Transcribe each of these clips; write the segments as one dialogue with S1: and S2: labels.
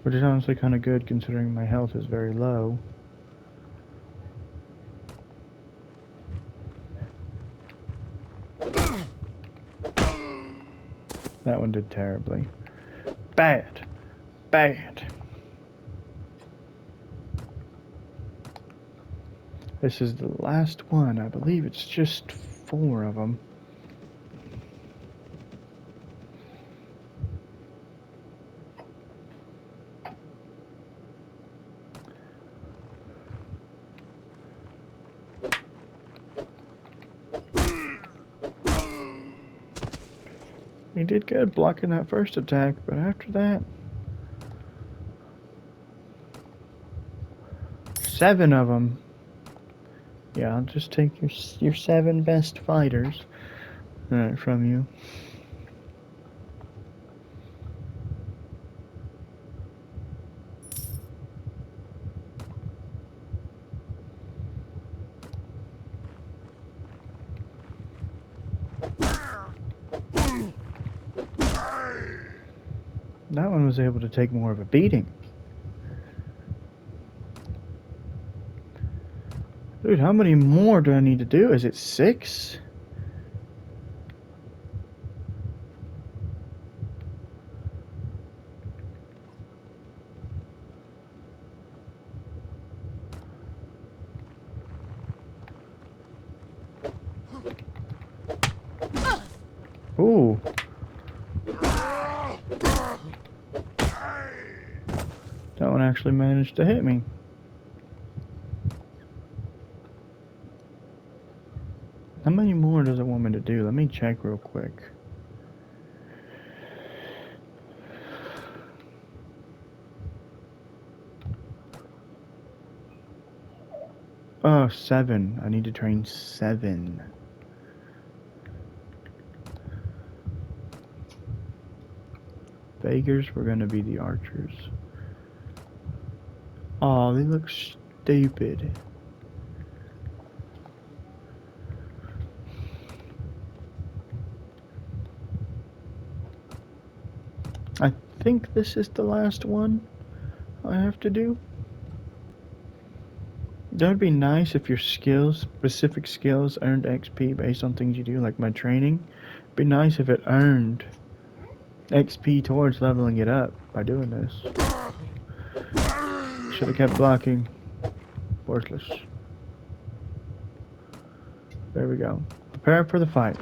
S1: Which is honestly kind of good considering my health is very low. That one did terribly. Bad. Bad. This is the last one. I believe it's just 4 of them. He did good blocking that first attack, but after that... 7 of them. Yeah, I'll just take your 7 best fighters from you. That one was able to take more of a beating. Dude, how many more do I need to do? Is it 6? Ooh. That one actually managed to hit me. How many more does it want me to do? Let me check real quick. Oh, 7. I need to train 7. Beggars were gonna be the archers. Oh, they look stupid. I think this is the last one I have to do. That would be nice if your skills, specific skills, earned XP based on things you do, like my training. It'd be nice if it earned XP towards leveling it up by doing this. Should have kept blocking. Worthless. There we go. Prepare for the fight.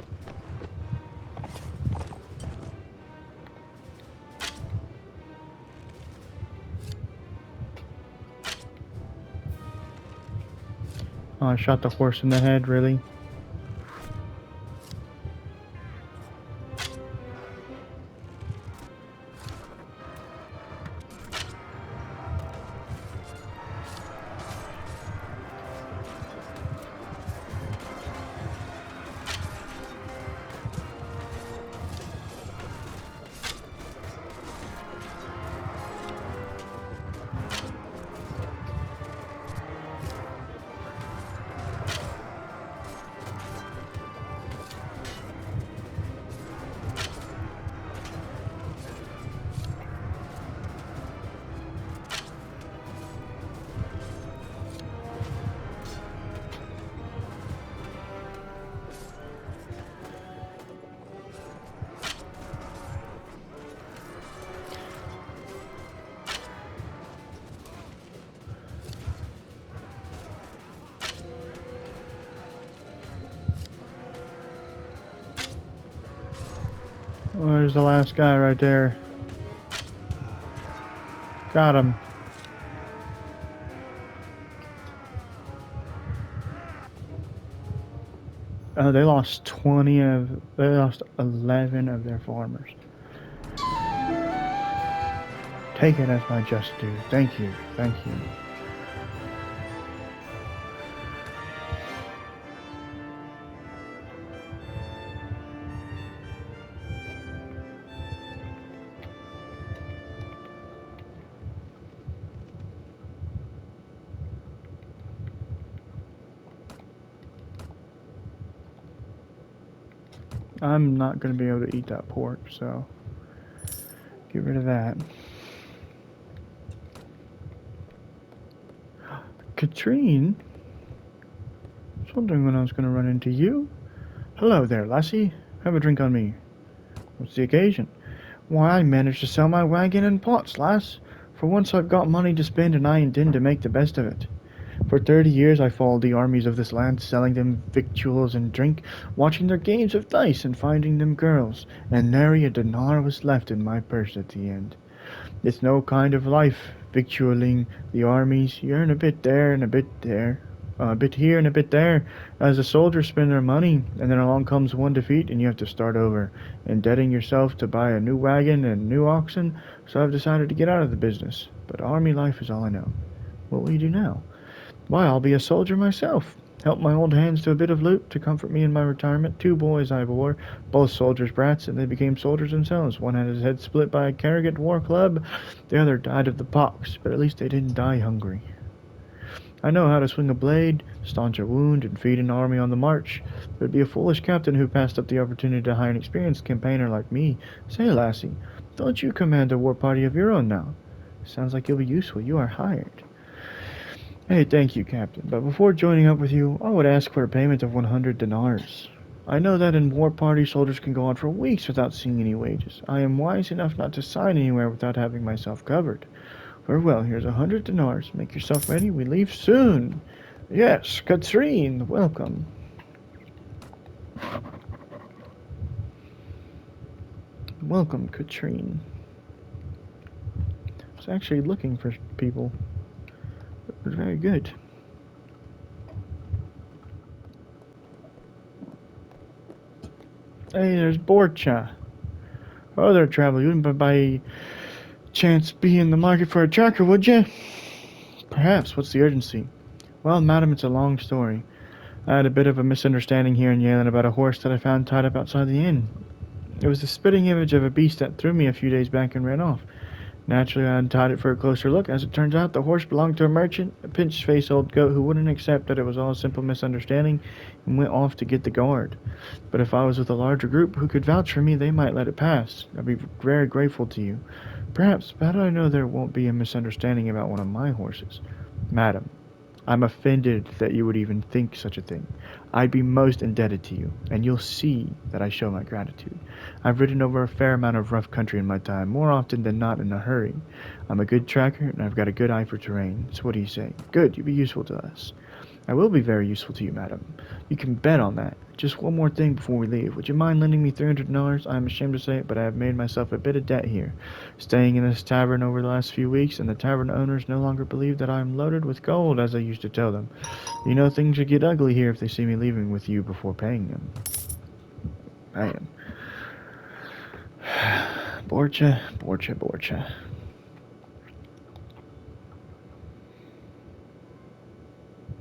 S1: Oh, I shot the horse in the head, really? Oh, there's the last guy right there. Got him. They lost 11 of their farmers. Take it as my just due. Thank you. Thank you. I'm not going to be able to eat that pork, so get rid of that. Katrine? I was wondering when I was going to run into you. Hello there, lassie. Have a drink on me. What's the occasion? Why, I managed to sell my wagon and pots, lass. For once I've got money to spend and I intend to make the best of it. For 30 years I followed the armies of this land, selling them victuals and drink, watching their games of dice and finding them girls, and nary a dinar was left in my purse at the end. It's no kind of life, victualling the armies. You earn a bit there and a bit there, a bit here and a bit there, as the soldiers spend their money, and then along comes one defeat and you have to start over, indebting yourself to buy a new wagon and new oxen, so I've decided to get out of the business. But army life is all I know. What will you do now? Why, I'll be a soldier myself. Help my old hands to a bit of loot to comfort me in my retirement. Two boys I bore, both soldiers' brats, and they became soldiers themselves. One had his head split by a Carrigat war club, the other died of the pox, but at least they didn't die hungry. I know how to swing a blade, staunch a wound, and feed an army on the march. It would be a foolish captain who passed up the opportunity to hire an experienced campaigner like me. Say, lassie, don't you command a war party of your own now? Sounds like you'll be useful. You are hired. Hey, thank you, Captain, but before joining up with you, I would ask for a payment of 100 dinars. I know that in war parties soldiers can go on for weeks without seeing any wages. I am wise enough not to sign anywhere without having myself covered. Very well, here's 100 dinars. Make yourself ready, we leave soon. Yes, Katrine, welcome. Welcome, Katrine. I was actually looking for people. It was very good. Hey, there's Borcha. Oh, there, traveler. You wouldn't by chance be in the market for a tracker, would you? Perhaps. What's the urgency? Well, madam, it's a long story. I had a bit of a misunderstanding here in Yalen about a horse that I found tied up outside the inn. It was the spitting image of a beast that threw me a few days back and ran off. Naturally, I untied it for a closer look. As it turns out, the horse belonged to a merchant, a pinch-faced old goat who wouldn't accept that it was all a simple misunderstanding and went off to get the guard. But if I was with a larger group who could vouch for me, they might let it pass. I'd be very grateful to you. Perhaps, but how do I know there won't be a misunderstanding about one of my horses? Madam, I'm offended that you would even think such a thing. I'd be most indebted to you, and you'll see that I show my gratitude. I've ridden over a fair amount of rough country in my time, more often than not in a hurry. I'm a good tracker, and I've got a good eye for terrain. So what do you say? Good, you'll be useful to us. I will be very useful to you, madam. You can bet on that. Just one more thing before we leave. Would you mind lending me $300? I'm ashamed to say it, but I have made myself a bit of debt here. Staying in this tavern over the last few weeks, and the tavern owners no longer believe that I am loaded with gold, as I used to tell them. You know things would get ugly here if they see me leaving with you before paying them. Man. Borcha, Borcha, Borcha.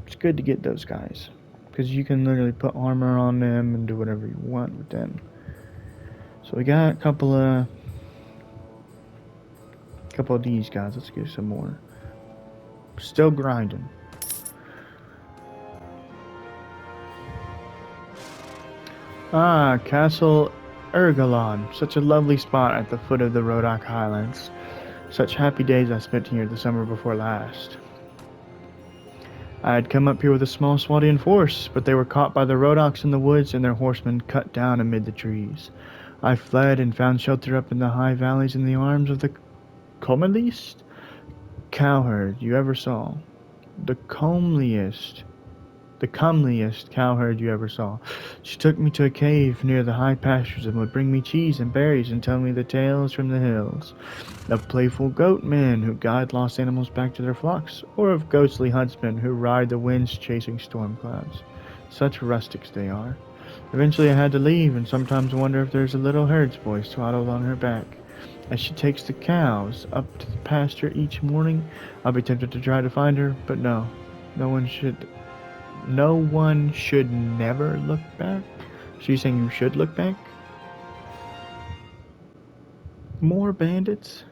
S1: It's good to get those guys, because you can literally put armor on them and do whatever you want with them. So we got a couple of these guys. Let's get some more. Still grinding. Ah, Castle Ergalon. Such a lovely spot at the foot of the Rodak Highlands. Such happy days I spent here the summer before last. I had come up here with a small Swadian force, but they were caught by the Rodaks in the woods and their horsemen cut down amid the trees. I fled and found shelter up in the high valleys in the arms of the comeliest cowherd you ever saw. The comeliest cowherd you ever saw. She took me to a cave near the high pastures and would bring me cheese and berries and tell me the tales from the hills of playful goat men who guide lost animals back to their flocks, or of ghostly huntsmen who ride the winds chasing storm clouds. Such rustics they are. Eventually I had to leave, and sometimes wonder if there's a little herds boy swaddled on her back. As she takes the cows up to the pasture each morning, I'll be tempted to try to find her, but no. No one should never look back. So you're saying you should look back? More bandits?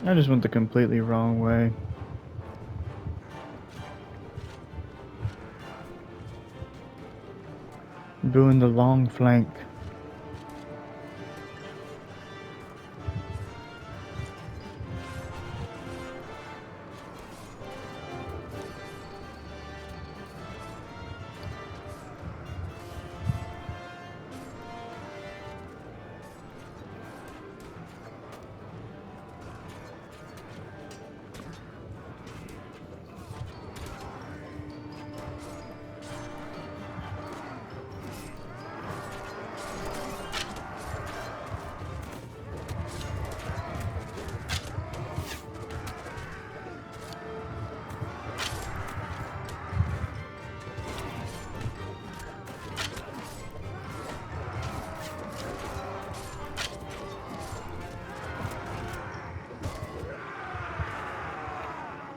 S1: I just went the completely wrong way. Doing the long flank.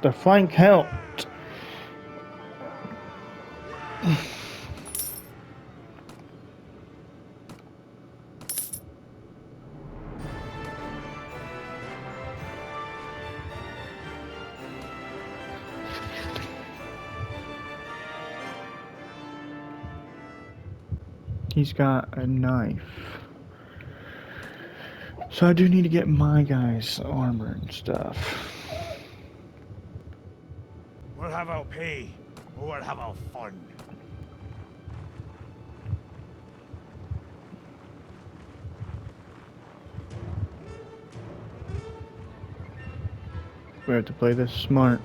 S1: The flank helped. He's got a knife. So I do need to get my guys armor and stuff.
S2: We'll have our pay, or we'll have our fun.
S1: We have to play this smart.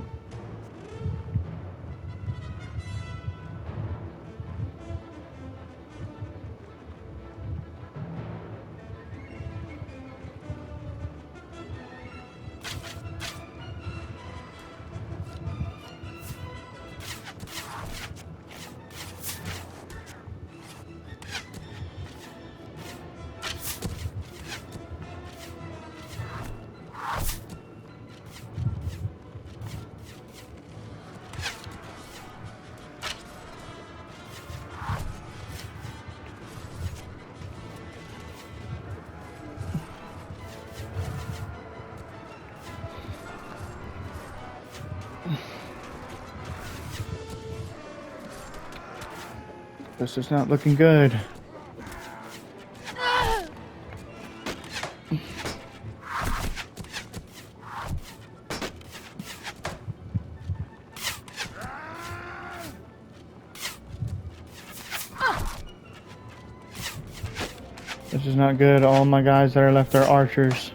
S1: This is not looking good. This is not good. All my guys that are left are archers.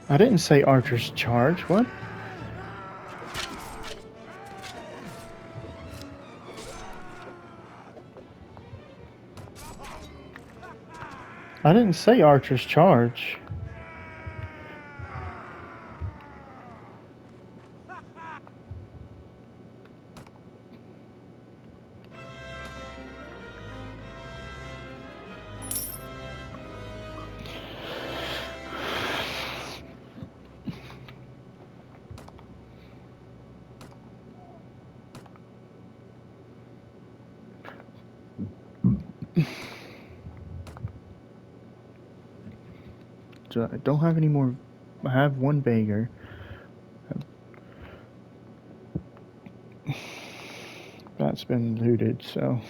S1: I didn't say archers charge. What? I didn't say archers charge. So I don't have any more. I have one beggar. That's been looted, so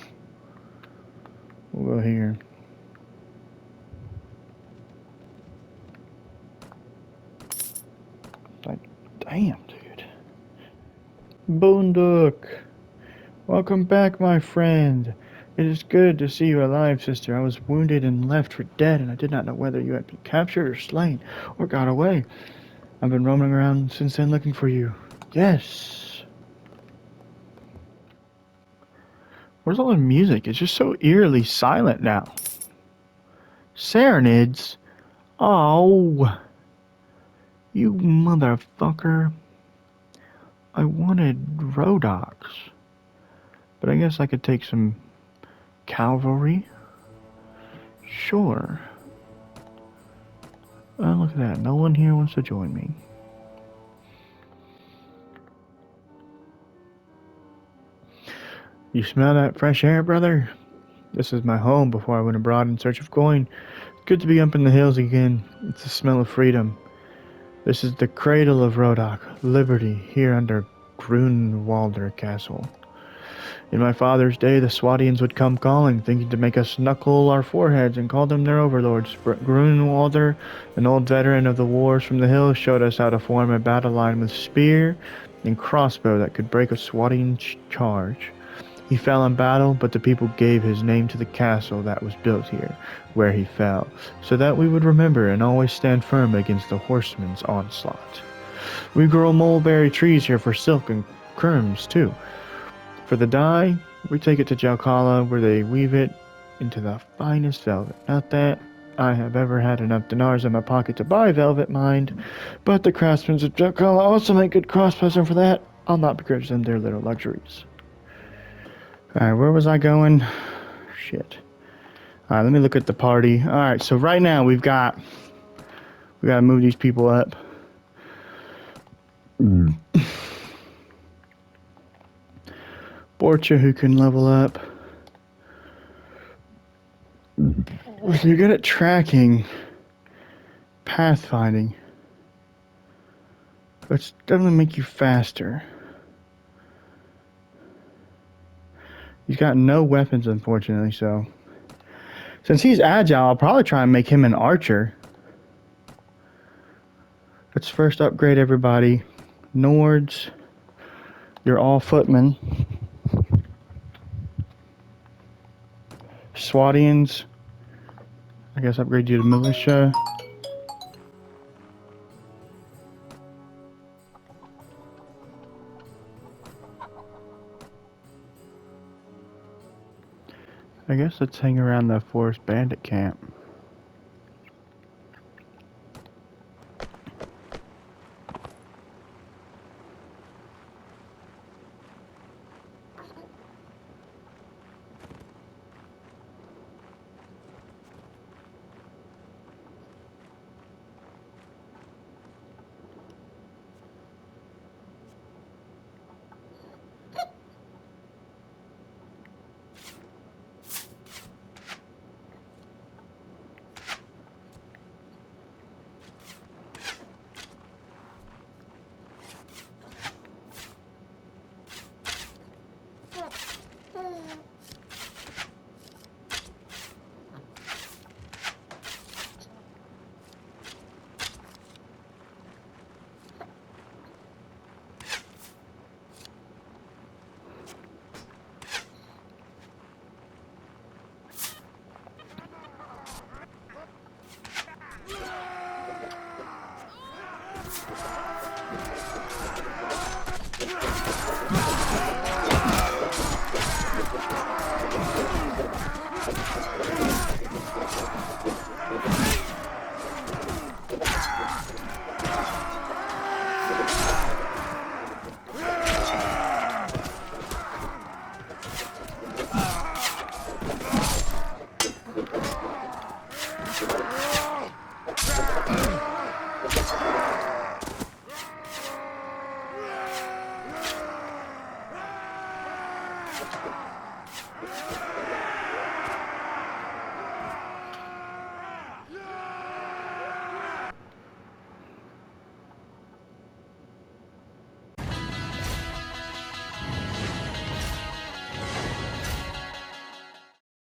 S1: We'll go here. Like, damn, dude. Boondook. Welcome back, my friend. It is good to see you alive, sister. I was wounded and left for dead, and I did not know whether you had been captured or slain, or got away. I've been roaming around since then looking for you. Yes. Where's all the music? It's just so eerily silent now. Serenades? Oh. You motherfucker. I wanted Rhodoks. But I guess I could take some cavalry. Sure. Oh, look at that. No one here wants to join me. You smell that fresh air, brother? This is my home before I went abroad in search of coin. It's good to be up in the hills again. It's the smell of freedom. This is the cradle of Rodok, liberty, here under Grunwalder Castle. In my father's day, the Swadians would come calling, thinking to make us knuckle our foreheads and call them their overlords. Grunwalder, an old veteran of the wars from the hills, showed us how to form a battle line with spear and crossbow that could break a Swadian charge. He fell in battle, but the people gave his name to the castle that was built here, where he fell, so that we would remember and always stand firm against the horseman's onslaught. We grow mulberry trees here for silk and kerms, too. For the dye, we take it to Jalkala, where they weave it into the finest velvet. Not that I have ever had enough dinars in my pocket to buy velvet, mind, but the craftsmen of Jalkala also make good crossbows, and for that, I'll not begrudge them their little luxuries. Alright, where was I going? Shit. Alright, let me look at the party. Alright, so right now we gotta move these people up. Borcha, who can level up. If you're good at tracking, pathfinding, which definitely make you faster. He's got no weapons, unfortunately, so since he's agile, I'll probably try and make him an archer. Let's first upgrade everybody. Nords, you're all footmen. Swadians, I guess upgrade you to militia. I guess let's hang around the forest bandit camp.